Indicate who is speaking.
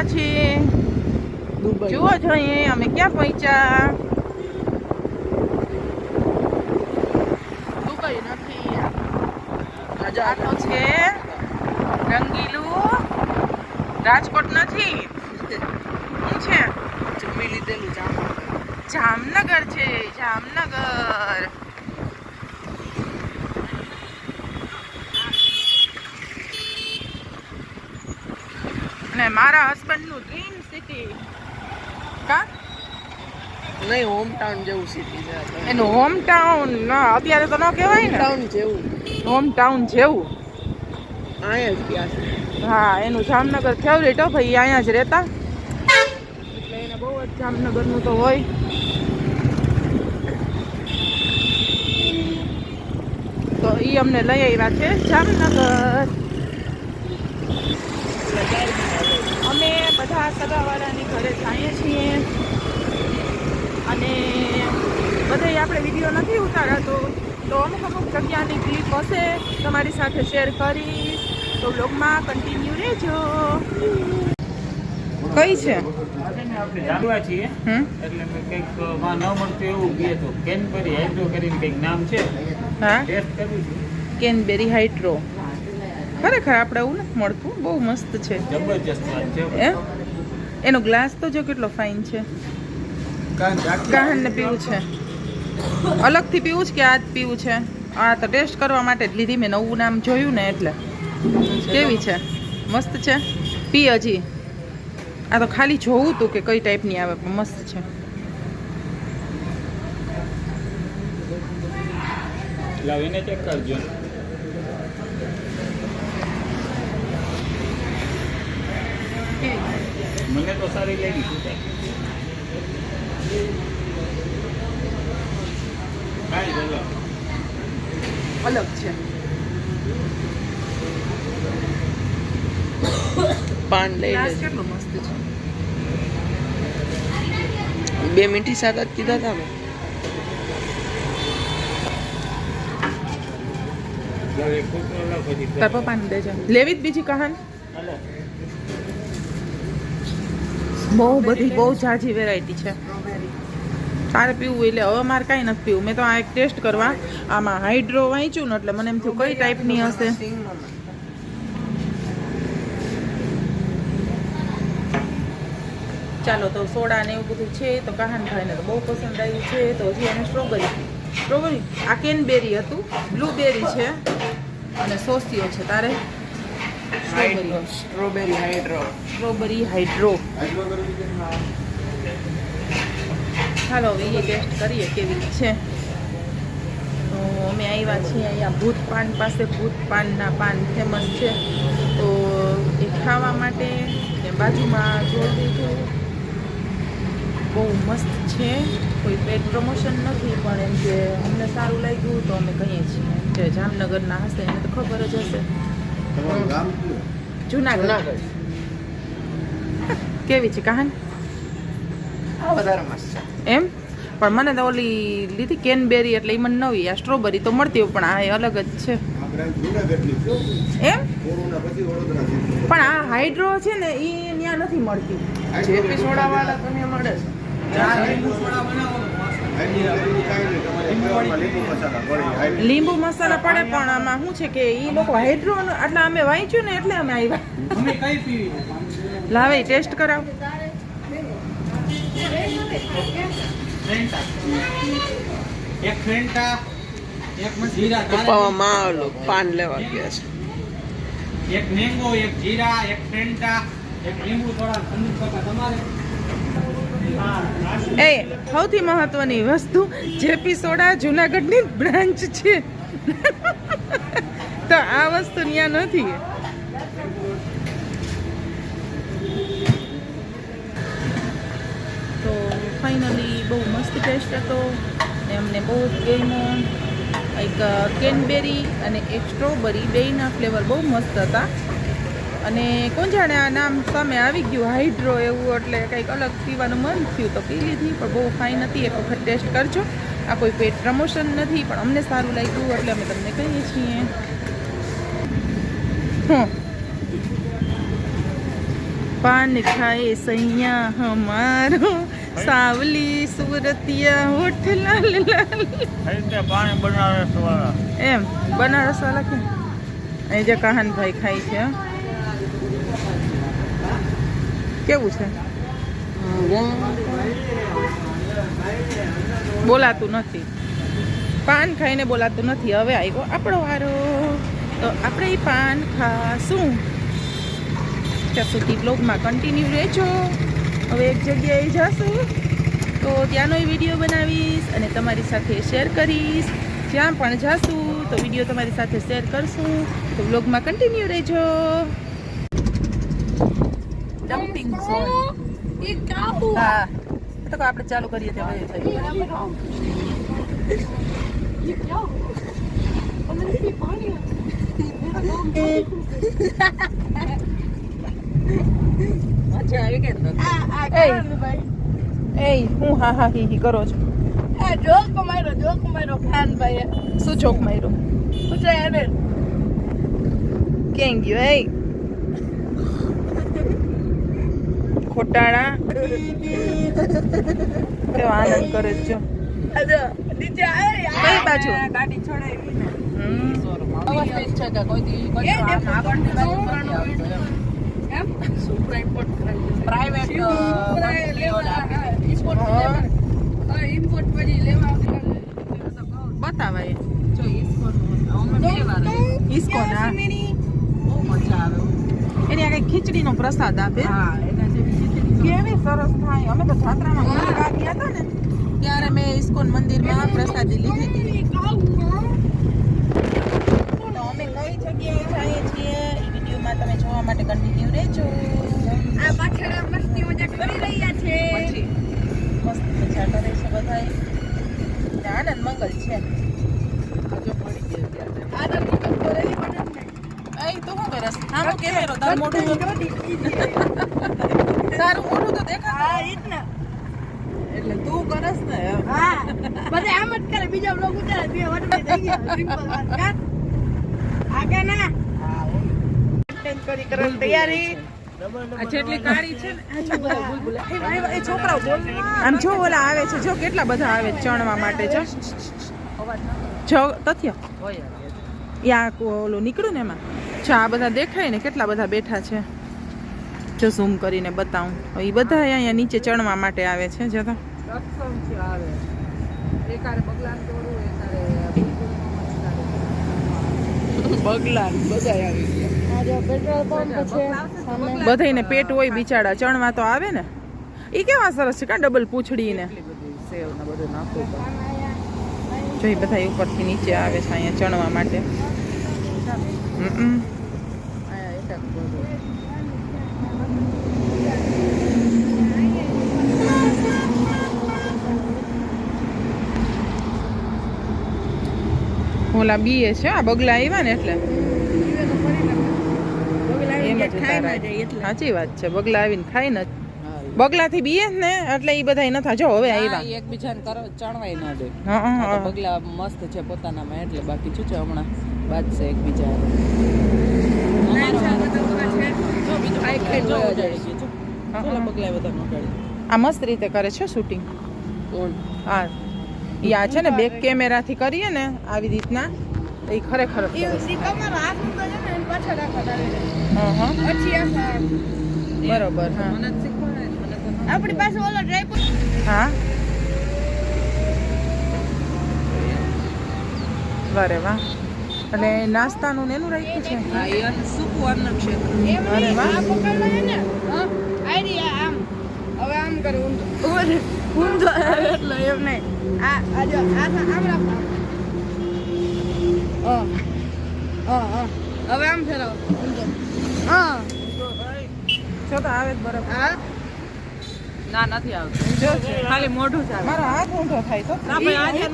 Speaker 1: પહોંચ્યા છીએ જુઓ છો અહીં અમે ક્યાં પહોંચ્યા દુબઈ નથી આ તો છે રંગીલું રાજકોટ નથી શું છે
Speaker 2: જમી લીધેલું
Speaker 1: જામનગર છે જામનગર અને મારા હસબન્ડ નું ડ્રીમ સિટી કા
Speaker 2: નહીં હોમ ટાઉન જેવું સિટી છે
Speaker 1: એનું હોમ ટાઉન ના અત્યારે તો ન કહેવાય ને
Speaker 2: ટાઉન જેવું
Speaker 1: હોમ ટાઉન જેવું
Speaker 2: અહીંયા જ ગયા છે
Speaker 1: હા એનું જામનગર ફેવરેટ હો ભાઈ અહીંયા જ રહેતા એટલે એને બહુ જ જામનગરનું તો હોય તો એ અમને લઈ આવ્યા છે જામનગર અમે બધા સગાવાળાની ઘરે જઈએ છીએ અને બધે આપણે વિડીયો નથી ઉતારાતો તો અમુક અમુક જગ્યાની ક્લિપ હશે તમારી સાથે શેર કરીશ તો બ્લોગમાં કન્ટિન્યુ રહેજો કઈ છે
Speaker 3: આપણે જાણવા છીએ એટલે મેં કંઈક માં ન મળતું એવું કહે તો કેનબરી હાઇડ્રો કરીને કંઈક નામ છે
Speaker 1: હા
Speaker 3: ટેસ્ટ કર્યું છે
Speaker 1: કેનબેરી હાઇડ્રો ખરેખર આપણે એવું નથી મળતું બહુ મસ્ત છે
Speaker 3: જબરજસ્ત વાત છે
Speaker 1: એનો ગ્લાસ તો જો કેટલો ફાઇન છે કાહનને પીવું છે અલગથી પીવું છે કે આ જ પીવું છે આ તો ટેસ્ટ કરવા માટે જ લીધી મેં નવું નામ જોયું ને એટલે કેવી છે મસ્ત છે પી હજી આ તો ખાલી જોવું તું કે કઈ ટાઈપની આવે પણ મસ્ત છે
Speaker 3: લાવ એને ચેક કરજો મને તો સારી લાગી
Speaker 1: અલગ છે
Speaker 2: પાન લઈ
Speaker 1: ગ્લાસ
Speaker 2: લેજો
Speaker 1: કેટલો મસ્ત છે
Speaker 2: 2 મિનિટ સાથે જ કીધા હતા મેં
Speaker 1: તાર પપ્પાને દેજો લેવી જ બીજી કહાન બહુ બધી બહુ ઝાઝી વેરાયટી છે તારે પીવું એટલે હવે મારે કાંઈ નથી પીવું મેં તો આ એક ટેસ્ટ કરવા આમાં હાઇડ્રો વાંચ્યું ને એટલે મને એમ થયું કઈ ટાઈપની હશે ચાલો તો સોડા ને એવું બધું છે તો કહાનભાઈને તો બહુ પસંદ આવ્યું છે તો હજી એને સ્ટ્રોબેરી આ કેનબેરી હતું બ્લુબેરી છે અને સોસિયો છે તારે
Speaker 2: સ્ટ્રોબેરી હાઇડ્રો
Speaker 1: ચાલો હવે એ ટેસ્ટ કરીએ કેવી છે તો અમે આવ્યા છીએ અહીંયા ભૂત પાન પાસે ભૂત પાનના પાન ફેમસ છે તો એ ખાવા માટે બાજુમાં જોઈ દીધું બહુ મસ્ત છે કોઈ પેડ પ્રમોશન નથી પણ એમ કે અમને સારું લાગ્યું તો અમે કહીએ છીએ કે જામનગરના હશે એને તો ખબર જ હશે જુનાગઢ કેવી છે કહાન
Speaker 2: વધારે મસ્ત છે
Speaker 1: એમ પણ મને તો ઓલી લીધી કેનબેરી એટલે એ મને નવી આ સ્ટ્રોબેરી તો મળતી હોય પણ આ એ અલગ જ છે એમ પણ આ હાઇડ્રો છે ને એ ત્યાં નથી મળતી જેપી સોડાવાળા તમને મળે છે લીંબુ મસાલા પડે પણ આમાં શું છે કે એ લોકો હાઇડ્રો એટલે અમે વાંચ્યું ને એટલે અમે આવ્યા લાવે ટેસ્ટ કરાવ
Speaker 3: એક ફેન્ટા એક જીરા
Speaker 2: પપ્પામાં પાન લેવા ગયા છે
Speaker 3: એક મેંગો એક જીરા એક ફેન્ટા એક લીંબુ થોડા ઠંડુ પકા તમારે
Speaker 1: એ સૌથી મહત્વની વસ્તુ જેપી સોડા જુનાગઢની બ્રાન્ચ છે તો આ વસ્તુ ત્યાં નથી તો ફાઇનલી બહુ મસ્ત ટેસ્ટ હતો ને અમને બહુ જ ગમ્યો એક કેનબેરી અને એક સ્ટ્રોબેરી બેયના ફ્લેવર બહુ મસ્ત હતા અને કોણ જાણે આ નામ સામે આવી ગયું હાઇડ્રો એવું એટલે કંઈક અલગ પીવાનું મન થયું તો પી લીધી પણ બહુ ફાઇન હતી એક વખત ટેસ્ટ કરજો આ કોઈ પેટ પ્રમોશન નથી પણ અમને સારું લાગ્યું એટલે અમે તમને કહીએ છીએ पान खाए सैया हमारो सावली सूरतिया होठ लाल लाल
Speaker 3: પાણી બનારસ વાળા
Speaker 1: એમ બનારસ વાળા કે અહીં જે કહાનભાઈ ખાય છે હં? કેવું છે બોલાતું નથી પાન ખાઈને બોલાતું નથી હવે આવ્યો આપણો વારો તો આપણે ઈ પાન ખાશું ત્યાં સુધી બ્લોગમાં કન્ટિન્યુ રહેજો હવે એક જગ્યાએ જશું તો ત્યાંનો વિડીયો બનાવીશ અને તમારી સાથે શેર કરીશ જ્યાં પણ જશું તો વિડીયો તમારી સાથે શેર કરશું તો બ્લોગમાં કન્ટિન્યુ રહેજો ડમ્પિંગ ઝોન હા તો આપણે ચાલુ કરીએ એ હું હા હા હી હી કરો છો શું જોક માર્યો કેમ ગયો એ ખોટાળા કેવો આનંદ કરે છે કઈ બાજુ બતાવાય ઇસ્કોન એની આ કઈ ખીચડીનો પ્રસાદ આપે કેવી સરસ થાય અમે તો જાત્રામાં ગયા હતા ને ત્યારે મેં ઇસ્કોન મંદિરમાં પ્રસાદી લીધી હતી તો અમે કઈ જગ્યાએ જઈએ છીએ એ વિડીયોમાં તમે જોવા માટે કન્ટિન્યુ રહેજો
Speaker 4: આ પાછળ મસ્તી મજા કરી રહ્યા છે
Speaker 1: પછી મસ્ત મજા કરે છે બધાય આનંદ મંગલ છે જો પડી ગયો
Speaker 4: આ તો કરેલી પણ
Speaker 1: એ તો હું કરસ આનો કેમેરો તારું મોઢું તો તારું મોઢું તો દેખા
Speaker 4: હા ઈ જ ને
Speaker 1: એટલે તું કરસ ને
Speaker 4: હા બધે આમ જ કરે બીજા બ્લોગ ઉતારે બે વટમે થઈ ગયા સિમ્પલ વાત કા આગળ ના
Speaker 1: કન્ટેન્ટ કરી કરવાની તૈયારી આ જેટલી કાળી છે ને આ છોકરા એ છોકરાઓ બોલ આમ જો ઓલા આવે છે જો કેટલા બધા આવે ચણવા માટે જો તથ્ય યા ઓલું નીકળ્યું ને એમાં જો આ બધા દેખાય ને કેટલા બધા બેઠા છે જો ઝૂમ કરીને બતાવું એ બધા અહીંયા નીચે ચણવા માટે આવે છે જો તો બધાયને પેટ હોય બિચારા ચણવા તો આવે ને એ કેવા સરસ છે કા ડબલ પૂંછડી ને જોઈ બધા ઉપરથી નીચે આવે છે અહીંયા ચણવા માટે ઓલા બીએ છે આ બગલા આવ્યા ને એટલે સાચી વાત છે બગલા આવીને ખાઈ ને બગલાથી બીએ ને એટલે એ બધા નથા જો હવે આવ્યા
Speaker 2: એકબીજાને ચણવાય ન દે
Speaker 1: હા
Speaker 2: બગલા મસ્ત છે પોતાનામાં એટલે બાકી શું છે હમણાં બાદ છે એકબીજા બગલા બધા
Speaker 1: આ મસ્ત રીતે કરે છે શૂટિંગ
Speaker 2: કોણ
Speaker 1: હા યા છે ને બેક કેમેરાથી કરીએ ને આવી રીતના એ ખરેખર
Speaker 4: એ તમારો હાથ મૂકો છે ને એની પાછળ રાખવા આવે
Speaker 1: હા
Speaker 4: પછી આ
Speaker 1: બરોબર હા
Speaker 2: મને જ શીખવાડે મને તો
Speaker 4: આપણી પાસે ઓલો ટ્રાયપોડ
Speaker 1: હા બરે વાહ અને નાસ્તાનું ને એનું રાખ્યું છે
Speaker 2: હા એ સૂકું અન્ન ક્ષેત્ર
Speaker 4: એમ
Speaker 1: અરે
Speaker 4: નહીં
Speaker 1: વાહ.
Speaker 4: આ પકડવા છે ને હા આઈડિયા આમ હવે આમ કરે ઊંધો એટલે એમ નહીં આ જો આ આમ રાખો હવે આમ ફેરવો ઊંધો હા
Speaker 1: જો તો આવે જ બરાબર
Speaker 4: હા
Speaker 2: ના નથી આવતું
Speaker 1: જો
Speaker 2: ખાલી મોઢું જ આવે
Speaker 1: મારો હાથ ઊંધો થાય તો
Speaker 2: આપણે આજે